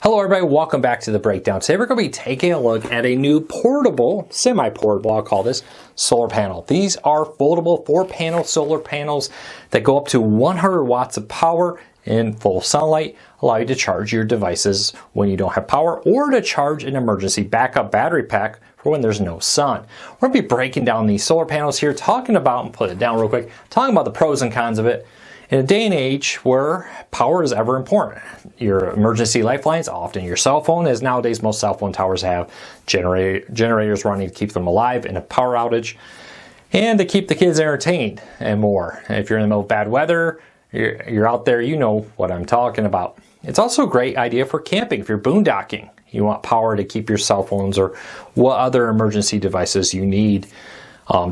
Hello everybody, welcome back to the breakdown. Today we're going to be taking a look at a new portable, semi-portable, I'll call this, solar panel. These are foldable 4-panel solar panels that go up to 100 watts of power in full sunlight, allow you to charge your devices when you don't have power or to charge an emergency backup battery pack for when there's no sun. We're going to be breaking down these solar panels here, talking about, and put it down real quick, talking about the pros and cons of it. In a day and age where power is ever important, your emergency lifelines, often your cell phone, as nowadays most cell phone towers have generators running to keep them alive in a power outage, and to keep the kids entertained and more. And if you're in the middle of bad weather, you're out there, you know what I'm talking about. It's also a great idea for camping. If you're boondocking, you want power to keep your cell phones or what other emergency devices you need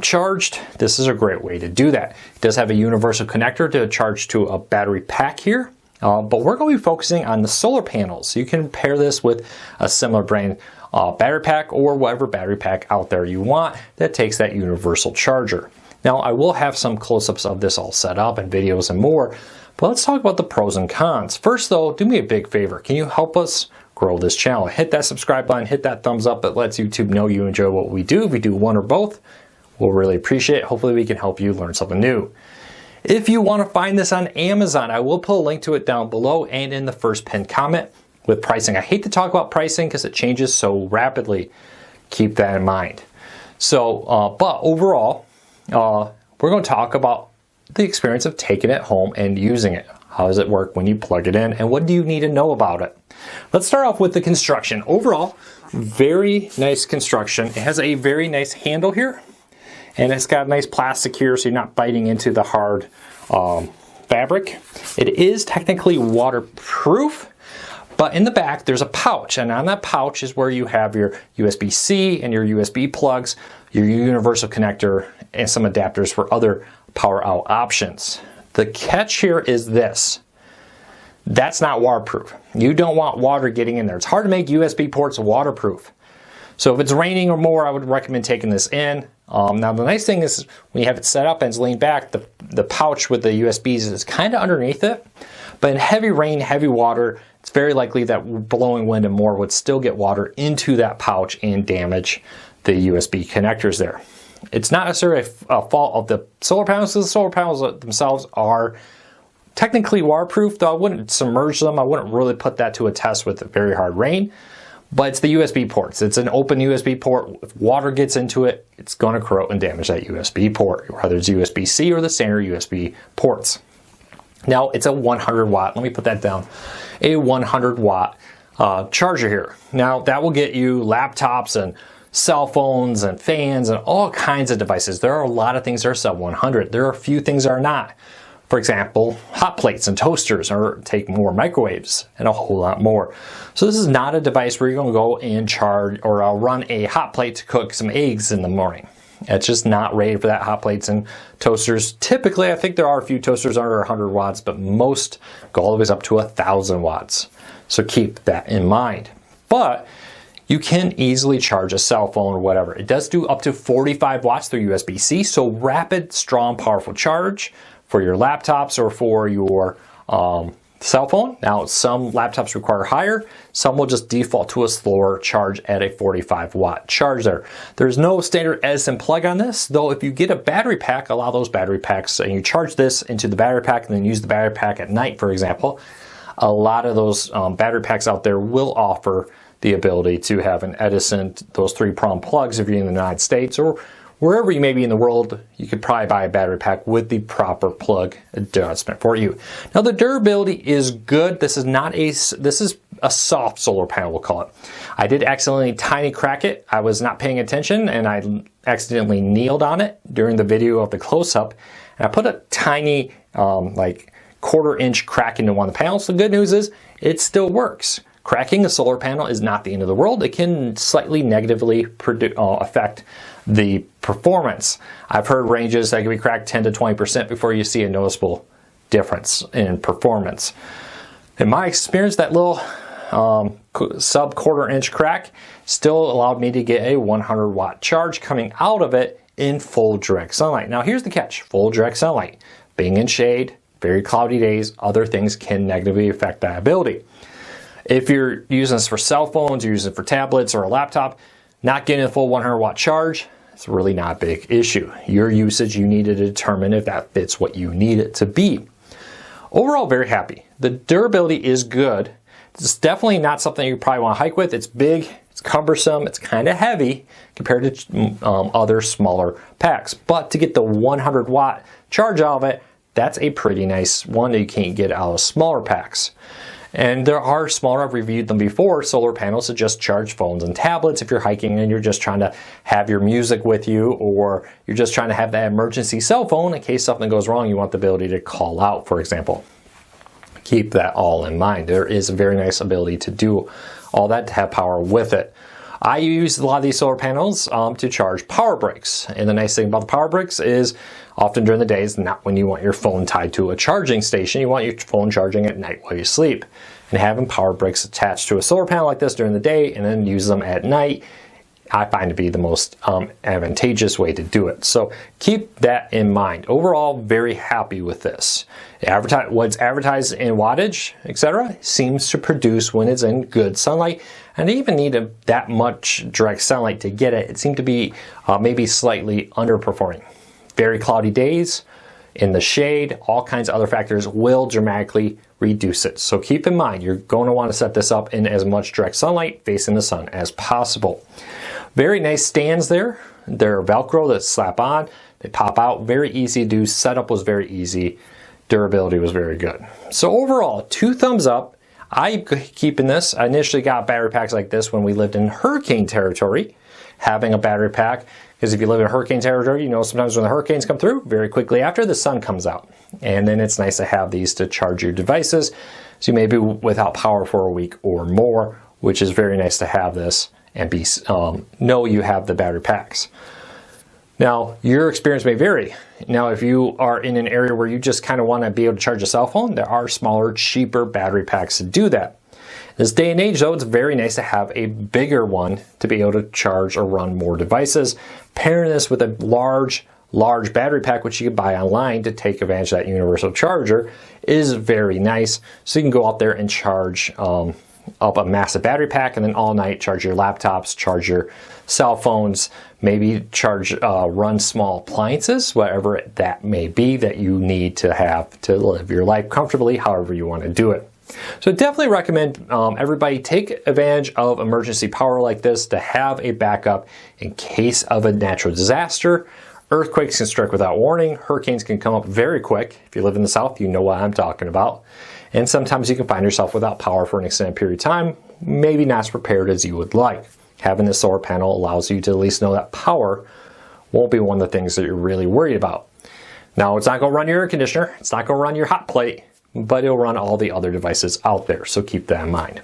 charged. This is a great way to do that. It does have a universal connector to charge to a battery pack here, but we're going to be focusing on the solar panels. You can pair this with a similar brand battery pack or whatever battery pack out there you want that takes that universal charger. Now I will have some close-ups of this all set up and videos and more, but let's talk about the pros and cons. First though, do me a big favor. Can you help us grow this channel? Hit that subscribe button, hit that thumbs up. It lets YouTube know you enjoy what we do. If we do one or both, we'll really appreciate it. Hopefully we can help you learn something new. If you want to find this on Amazon, I will put a link to it down below and in the first pinned comment with pricing. I hate to talk about pricing because it changes so rapidly. Keep that in mind. So, but overall, we're going to talk about the experience of taking it home and using it. How does it work when you plug it in, and what do you need to know about it? Let's start off with the construction. Overall, very nice construction. It has a very nice handle here. And it's got a nice plastic here so you're not biting into the hard fabric. It is technically waterproof, but in the back there's a pouch, and on that pouch is where you have your USB-C and your USB plugs, your universal connector, and some adapters for other power out options. The catch here is this. That's not waterproof. You don't want water getting in there. It's hard to make USB ports waterproof. So if it's raining or more, I would recommend taking this in. Now the nice thing is when you have it set up and it's leaned back, the pouch with the USBs is kind of underneath it. But in heavy rain, heavy water, it's very likely that blowing wind and more would still get water into that pouch and damage the USB connectors there. It's not necessarily a fault of the solar panels, because the solar panels themselves are technically waterproof, though I wouldn't submerge them. I wouldn't really put that to a test with very hard rain. But it's the USB ports. It's an open USB port. If water gets into it, it's going to corrode and damage that USB port, whether it's USB-C or the standard USB ports. Now, it's a 100 watt. Let me put that down. A 100 watt charger here. Now, that will get you laptops and cell phones and fans and all kinds of devices. There are a lot of things that are sub 100. There are a few things that are not. For example, hot plates and toasters, or take more microwaves and a whole lot more. So this is not a device where you're going to go and charge or run a hot plate to cook some eggs in the morning. It's just not rated for that. Hot plates and toasters. Typically, I think there are a few toasters under 100 watts, but most go all the way up to 1,000 watts. So keep that in mind. But you can easily charge a cell phone or whatever. It does do up to 45 watts through USB-C, so rapid, strong, powerful charge for your laptops or for your cell phone. Now, some laptops require higher. Some will just default to a slower charge at a 45 watt charge there. There's no standard Edison plug on this, though if you get a battery pack, allow those battery packs, and you charge this into the battery pack and then use the battery pack at night, for example, a lot of those battery packs out there will offer the ability to have an Edison, those 3-prong plugs if you're in the United States, or wherever you may be in the world. You could probably buy a battery pack with the proper plug adjustment for you. Now the durability is good. This is a soft solar panel, we'll call it. I did accidentally tiny crack it. I was not paying attention and I accidentally kneeled on it during the video of the close-up. And I put a tiny like 1/4 inch crack into one of the panels. The good news is it still works. Cracking a solar panel is not the end of the world. It can slightly negatively affect the performance. I've heard ranges that can be cracked 10 to 20% before you see a noticeable difference in performance. In my experience, that little sub 1/4 inch crack still allowed me to get a 100 watt charge coming out of it in full direct sunlight. Now here's the catch: full direct sunlight. Being in shade, very cloudy days, other things can negatively affect that ability. If you're using this for cell phones, you're using it for tablets or a laptop, not getting a full 100 watt charge, it's really not a big issue. Your usage, you need to determine if that fits what you need it to be. Overall, very happy. The durability is good. It's definitely not something you probably want to hike with. It's big, it's cumbersome, it's kind of heavy compared to other smaller packs. But to get the 100 watt charge out of it, that's a pretty nice one that you can't get out of smaller packs. And there are smaller, I've reviewed them before, solar panels that just charge phones and tablets if you're hiking and you're just trying to have your music with you, or you're just trying to have that emergency cell phone in case something goes wrong, you want the ability to call out, for example. Keep that all in mind. There is a very nice ability to do all that, to have power with it. I use a lot of these solar panels to charge power breaks. And the nice thing about the power breaks is often during the day is not when you want your phone tied to a charging station. You want your phone charging at night while you sleep. And having power breaks attached to a solar panel like this during the day and then use them at night, I find to be the most advantageous way to do it. So keep that in mind. Overall, very happy with this. What's advertised in wattage, etc., seems to produce when it's in good sunlight. And they even need that much direct sunlight to get it. It seemed to be maybe slightly underperforming. Very cloudy days, in the shade, all kinds of other factors will dramatically reduce it. So keep in mind, you're going to want to set this up in as much direct sunlight facing the sun as possible. Very nice stands there. They're Velcro that slap on. They pop out. Very easy to do. Setup was very easy. Durability was very good. So overall, 2 thumbs up. I'm keeping this. I initially got battery packs like this when we lived in hurricane territory, having a battery pack. Because if you live in hurricane territory, you know sometimes when the hurricanes come through, very quickly after, the sun comes out. And then it's nice to have these to charge your devices. So you may be without power for a week or more, which is very nice to have this and know you have the battery packs. Now, your experience may vary. Now, if you are in an area where you just kind of want to be able to charge a cell phone, there are smaller, cheaper battery packs to do that. This day and age, though, it's very nice to have a bigger one to be able to charge or run more devices. Pairing this with a large battery pack, which you can buy online to take advantage of that universal charger, is very nice. So you can go out there and charge up a massive battery pack, and then all night charge your laptops, charge your cell phones, maybe run small appliances, whatever that may be that you need to have to live your life comfortably, however you want to do it. So definitely recommend everybody take advantage of emergency power like this to have a backup in case of a natural disaster. Earthquakes can strike without warning. Hurricanes can come up very quick. If you live in the South, you know what I'm talking about. And sometimes you can find yourself without power for an extended period of time, maybe not as prepared as you would like. Having this solar panel allows you to at least know that power won't be one of the things that you're really worried about. Now, it's not going to run your air conditioner. It's not going to run your hot plate, but it'll run all the other devices out there. So keep that in mind.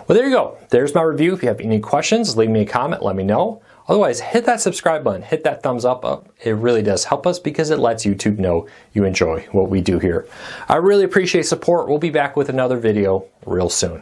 Well, there you go. There's my review. If you have any questions, leave me a comment. Let me know. Otherwise, hit that subscribe button, hit that thumbs up. It really does help us because it lets YouTube know you enjoy what we do here. I really appreciate support. We'll be back with another video real soon.